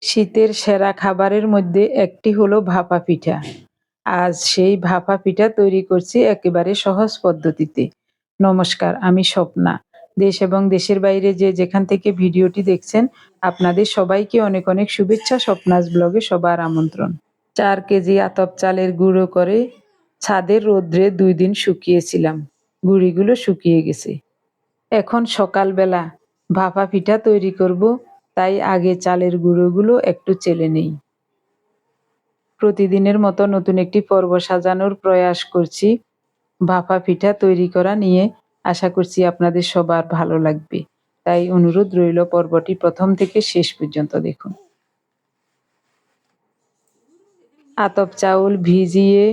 শীতের সেরা খাবারের মধ্যে একটি হলো ভাপা পিঠা। আজ সেই ভাপা পিঠা তৈরি করছি একেবারে সহজ পদ্ধতিতে। নমস্কার, আমি স্বপ্না। দেশ এবং দেশের বাইরে যে যেখান থেকে ভিডিওটি দেখছেন, আপনাদের সবাইকে অনেক অনেক শুভেচ্ছা। স্বপ্নাস ব্লগে সবার আমন্ত্রণ। 4 কেজি আতপ চালের গুঁড়ো করে ছাদের রোদ্রে 2 দিন শুকিয়েছিলাম। গুঁড়িগুলো শুকিয়ে গেছে। এখন সকালবেলা ভাপা পিঠা তৈরি করব, তাই আগে চালের গুঁড়োগুলো একটু চেলে নেই। প্রতিদিনের মতো নতুন একটি পর্ব সাজানোর প্রয়াস করছি ভাপা পিঠা তৈরি করা নিয়ে। আশা করছি আপনাদের সবার ভালো লাগবে, তাই অনুরোধ রইল পর্বটি প্রথম থেকে শেষ পর্যন্ত দেখুন। আতপ চাউল ভিজিয়ে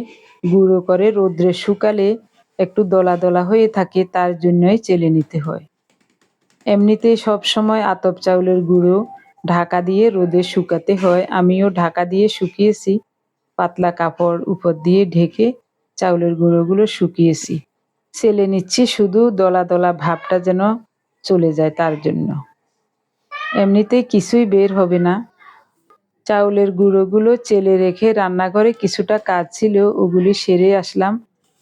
গুঁড়ো করে রোদ্রে শুকালে একটু দলা দলা হয়ে থাকে, তার জন্যই চেলে নিতে হয়। এমনিতেই সবসময় আতপ চাউলের গুঁড়ো ঢাকা দিয়ে রোদে শুকাতে হয়। আমিও ঢাকা দিয়ে শুকিয়েছি। পাতলা কাপড় উপর দিয়ে ঢেকে চাউলের গুঁড়োগুলো শুকিয়েছি। চেলে নিচ্ছি শুধু দলা দলা ভাবটা যেন চলে যায়, তার জন্য। এমনিতেই কিছুই বের হবে না। চাউলের গুঁড়োগুলো চেলে রেখে রান্নাঘরে কিছুটা কাজ ছিল, ওগুলি সেরে আসলাম।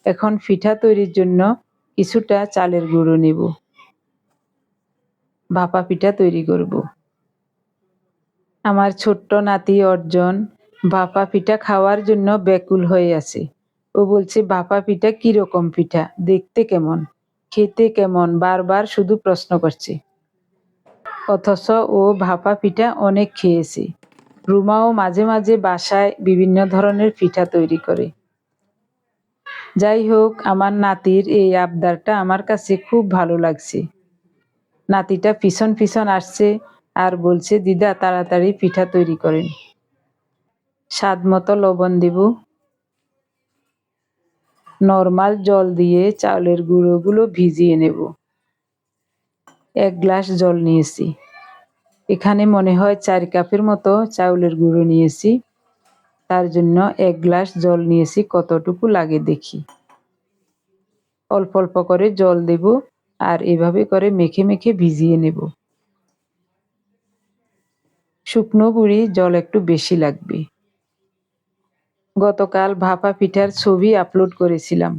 এখন পিঠা তৈরির জন্য কিছুটা চালের গুঁড়ো নেব। ভাপা পিঠা তৈরি করব। আমার ছোট্ট নাতি অর্জন ভাপা পিঠা খাওয়ার জন্য ব্যাকুল হয়ে আছে। ও বলছে, ভাপা পিঠা কিরকম পিঠা, দেখতে কেমন, খেতে কেমন, বারবার শুধু প্রশ্ন করছে। অথচ ও ভাপা পিঠা অনেক খেয়েছে। রুমাও মাঝে মাঝে বাসায় বিভিন্ন ধরনের পিঠা তৈরি করে। যাই হোক, আমার নাতির এই আবদারটা আমার কাছে খুব ভালো লাগছে। নাতিটা পিছন পিছন আসছে আর বলছে, দিদা তাড়াতাড়ি পিঠা তৈরি করেন। স্বাদ মতো লবণ দেব। নর্মাল জল দিয়ে চাউলের গুঁড়োগুলো ভিজিয়ে নেব। 1 গ্লাস জল নিয়েছি। এখানে মনে হয় 4 কাপের মতো চাউলের গুঁড়ো নিয়েছি, তার জন্য 1 গ্লাস জল নিয়েছি। কতটুকু লাগে দেখি। অল্প অল্প করে জল দেব আর এভাবে করে মেখে মেখে ভিজিয়ে নেব। শুকনো গুঁড়ি জল একটু বেশি লাগবে। গতকাল ভাপা পিঠার ছবি আপলোড করেছিলাম।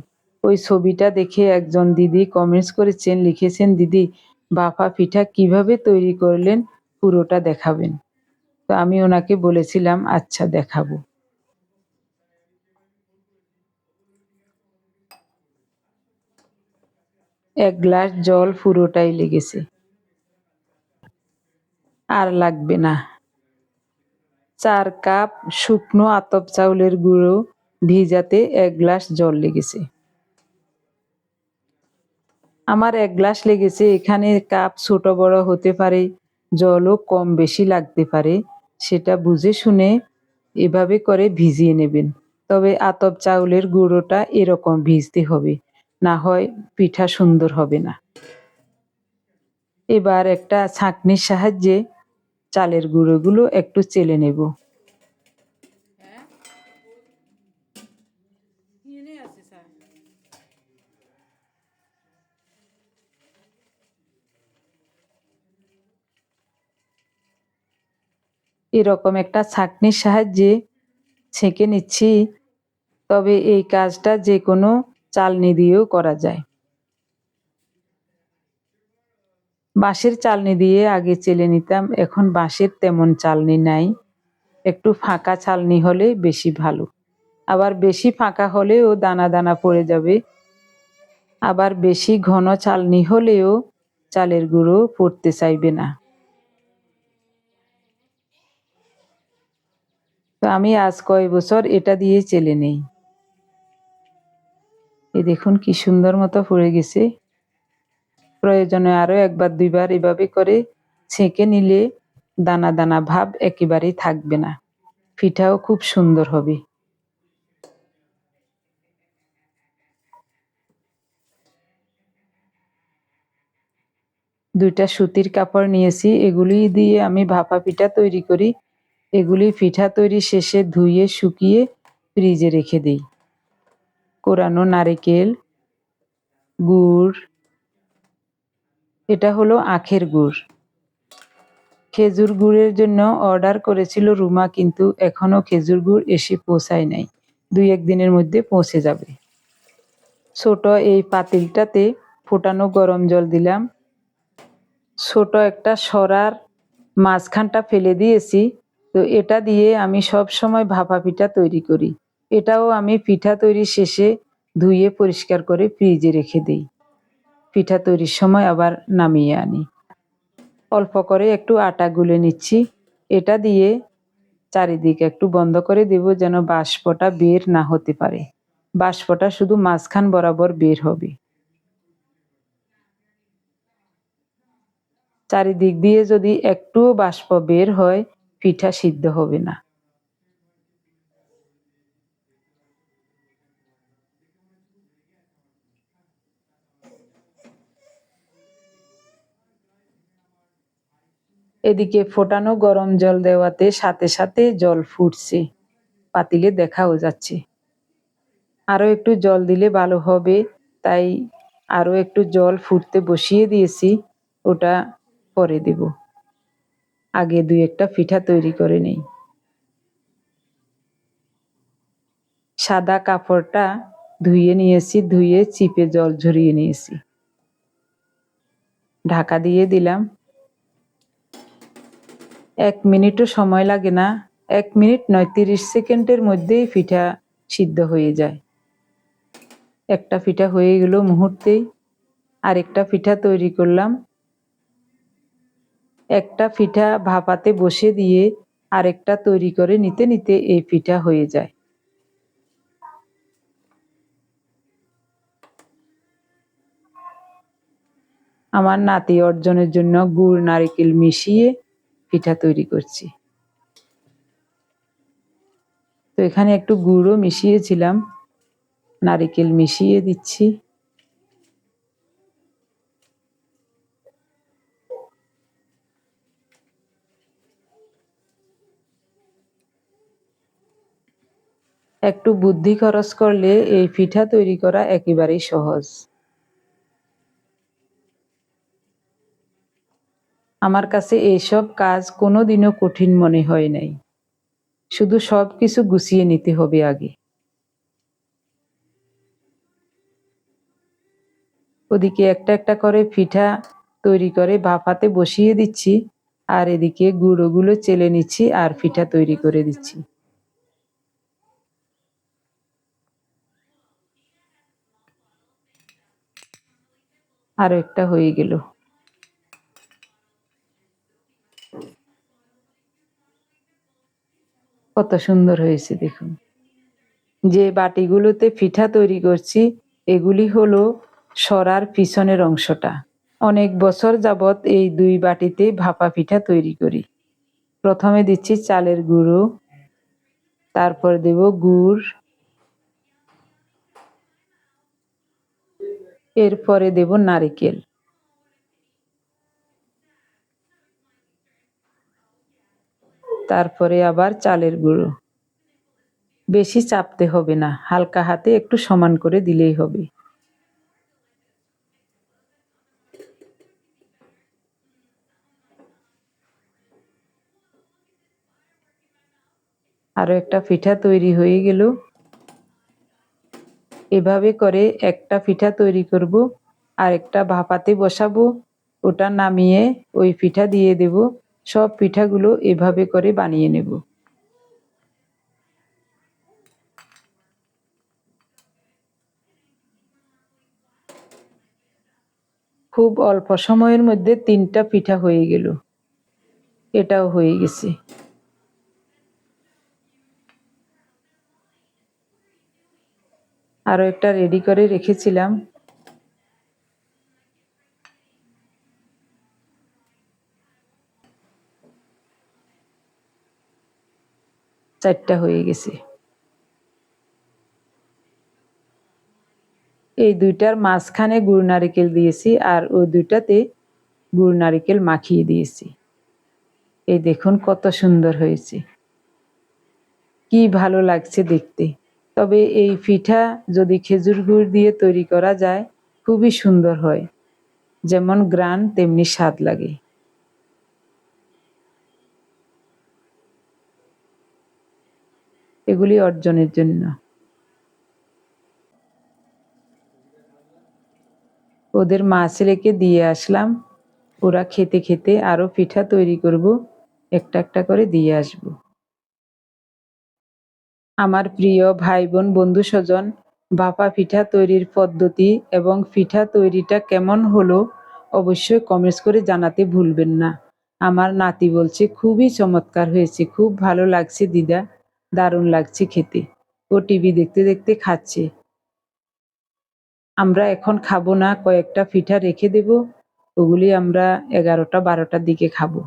ওই ছবিটা দেখে একজন দিদি কমেন্টস করেছেন, লিখেছেন, দিদি ভাপা পিঠা কিভাবে তৈরি করলেন পুরোটা দেখাবেন। তো আমি ওনাকে বলেছিলাম, আচ্ছা দেখাবো। এক গ্লাস জল পুরোটাই লেগেছে, আর লাগবে না। 4 কাপ শুকনো আতপ চাউলের গুঁড়ো ভিজাতে 1 গ্লাস জল লেগেছে। আমার 1 গ্লাস লেগেছে। এখানে কাপ ছোট বড় হতে পারে, জলও কম বেশি লাগতে পারে, সেটা বুঝে শুনে এভাবে করে ভিজিয়ে নেবেন। তবে আতপ চাউলের গুঁড়োটা এরকম ভিজতে হবে, না হয় পিঠা সুন্দর হবে না। এবার একটা ছাঁকনির সাহায্যে চালের গুঁড়োগুলো একটু চেলে নেব। এরকম একটা ছাঁকনির সাহায্যে ছেঁকে নিচ্ছি। তবে এই কাজটা যে কোনো চালনি দিয়েও করা যায়। বাঁশের চালনি দিয়ে আগে চেলে নিতাম, এখন বাঁশের তেমন চালনি নাই। একটু ফাঁকা চালনি হলে বেশি ভালো। আবার বেশি ফাঁকা হলেও দানা দানা পড়ে যাবে। আবার বেশি ঘন চালনি হলেও চালের গুঁড়ো পড়তে চাইবে না। তো আমি আজ কয়েক বছর এটা দিয়ে চেলে নেই। এই দেখুন কি সুন্দর মতো পড়ে গেছে। প্রয়োজনে আরো 1-2বার এভাবে করে ছেঁকে নিলে দানা দানা ভাব একেবারেই থাকবে না। পিঠাও খুব সুন্দর হবে। দুইটা সুতির কাপড় নিয়েছি, এগুলি দিয়ে আমি ভাপা পিঠা তৈরি করি। এগুলি পিঠা তৈরি শেষে ধুয়ে শুকিয়ে ফ্রিজে রেখে দিই। কোরানো নারকেল, গুড়, এটা হলো আখের গুড়। খেজুর গুড়ের জন্য অর্ডার করেছিল রুমা, কিন্তু এখনো খেজুর গুড় এসে পৌঁছায় নাই। 2-1 দিনের মধ্যে পৌঁছে যাবে। ছোট এই পাতিলটাতে ফোটানো গরম জল দিলাম। ছোট একটা সরার মাঝখানটা ফেলে দিয়েছি। তো এটা দিয়ে আমি সব সময় ভাপা পিঠা তৈরি করি। এটাও আমি পিঠা তৈরি শেষে ধুয়ে পরিষ্কার করে ফ্রিজে রেখে দিই। পিঠা তৈরির সময় আবার নামিয়ে আনি। অল্প করে একটু আটা গুলে নিচ্ছি। এটা দিয়ে চারিদিকে একটু বন্ধ করে দেব, যেন বাষ্পটা বের না হতে পারে। বাষ্পটা শুধু মাঝখান বরাবর বের হবে। চারিদিক দিয়ে যদি একটুও বাষ্প বের হয়, পিঠা সিদ্ধ হবে না। এদিকে ফোটানো গরম জল দেওয়াতে সাথে সাথে জল ফুটছে, পাতিলে দেখাও যাচ্ছে। আরো একটু জল দিলে ভালো হবে, তাই আরো একটু জল ফুটতে বসিয়ে দিয়েছি। ওটা পরে দেব, আগে 2-1টা পিঠা তৈরি করে নেই। সাদা কাপড়টা ধুয়ে নিয়েছি, ধুয়ে চিপে জল ঝরিয়ে নিয়েছি। ঢাকা দিয়ে দিলাম। 1 মিনিটও সময় লাগে না। 1 মিনিট নয়, 30 সেকেন্ডের মধ্যেই পিঠা সিদ্ধ হয়ে যায়। একটা পিঠা হয়ে গেল মুহূর্তেই। আরেকটা পিঠা তৈরি করলাম। একটা পিঠা ভাপাতে বসে দিয়ে আরেকটা তৈরি করে নিতে নিতে এই পিঠা হয়ে যায়। আমার নাতি অর্জনের জন্য গুড় নারকেল মিশিয়ে পিঠা তৈরি করছি। তো এখানে একটু গুড়ও মিশিয়েছিলাম, নারকেল মিশিয়ে দিচ্ছি। একটু বুদ্ধি খরচ করলে এই পিঠা তৈরি করা একেবারেই সহজ। আমার কাছে এইসব কাজ কোনোদিনও কঠিন মনে হয় নাই। শুধু সবকিছু গুছিয়ে নিতে হবে আগে। ওদিকে একটা একটা করে পিঠা তৈরি করে ভাপাতে বসিয়ে দিচ্ছি, আর এদিকে গুঁড়োগুলো চেলে নিচ্ছি আর পিঠা তৈরি করে দিচ্ছি। আরো একটা হয়ে গেল। কত সুন্দর হয়েছে দেখুন। যে বাটিগুলোতে পিঠা তৈরি করছি, এগুলি হলো সরার পিছনের অংশটা। অনেক বছর যাবৎ এই 2 বাটিতে ভাপা পিঠা তৈরি করি। প্রথমে দিচ্ছি চালের গুঁড়ো, তারপর দেব গুড়, এরপরে দেব নারিকেল, তারপরে আবার চালের গুঁড়ো। বেশি চাপতে হবে না, হালকা হাতে একটু সমান করে দিলেই হবে। আরো একটা পিঠা তৈরি হয়ে গেল। এভাবে করে একটা পিঠা তৈরি করব, আর একটা ভাপাতে বসাবো, ওটা নামিয়ে ওই পিঠা দিয়ে দেব। সব পিঠাগুলো এভাবে করে বানিয়ে নেব। খুব অল্প সময়ের মধ্যে 3টা পিঠা হয়ে গেল। এটাও হয়ে গেছে। আরো একটা রেডি করে রেখেছিলাম। চারটা হয়ে গেছে। এই 2টার মাঝখানে গুড় নারিকেল দিয়েছি, আর ওই 2টাতে গুড় নারিকেল মাখিয়ে দিয়েছি। এই দেখুন কত সুন্দর হয়েছে, কি ভালো লাগছে দেখতে। তবে এই পিঠা যদি খেজুর গুড় দিয়ে তৈরি করা যায়, খুবই সুন্দর হয়। যেমন গ্রান তেমনি স্বাদ লাগে। এগুলি অর্জনের জন্য। ওদের মাছ রেখে দিয়ে আসলাম। ওরা খেতে খেতে আরো পিঠা তৈরি করব, একটা একটা করে দিয়ে আসব। আমার প্রিয় ভাই বোন বন্ধু স্বজন, ভাপা পিঠা তৈরির পদ্ধতি এবং পিঠা তৈরিটা কেমন হলো অবশ্যই কমেন্টস করে জানাতে ভুলবেন না। আমার নাতি বলছে খুবই চমৎকার হয়েছে, খুব ভালো লাগছে দিদা, দারুণ লাগছে খেতে। ও টিভি দেখতে দেখতে খাচ্ছে। আমরা এখন খাবো না, কয়েকটা পিঠা রেখে দেব, ওগুলি আমরা 11টা 12টার দিকে খাবো।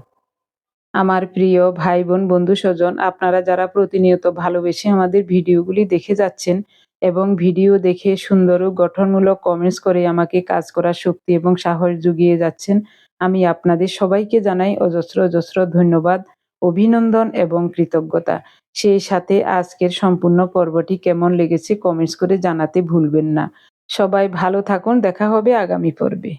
আমার প্রিয় ভাই বোন বন্ধু স্বজন, আপনারা যারা প্রতিনিয়ত ভালোবেসে আমাদের ভিডিওগুলি দেখে যাচ্ছেন এবং ভিডিও দেখে সুন্দর ও গঠনমূলক কমেন্টস করে আমাকে কাজ করার শক্তি এবং সাহস জুগিয়ে যাচ্ছেন, আমি আপনাদের সবাইকে জানাই অজস্র অজস্র ধন্যবাদ, অভিনন্দন এবং কৃতজ্ঞতা। সেই সাথে আজকের সম্পূর্ণ পর্বটি কেমন লেগেছে কমেন্টস করে জানাতে ভুলবেন না। সবাই ভালো থাকুন, দেখা হবে আগামী পর্বে।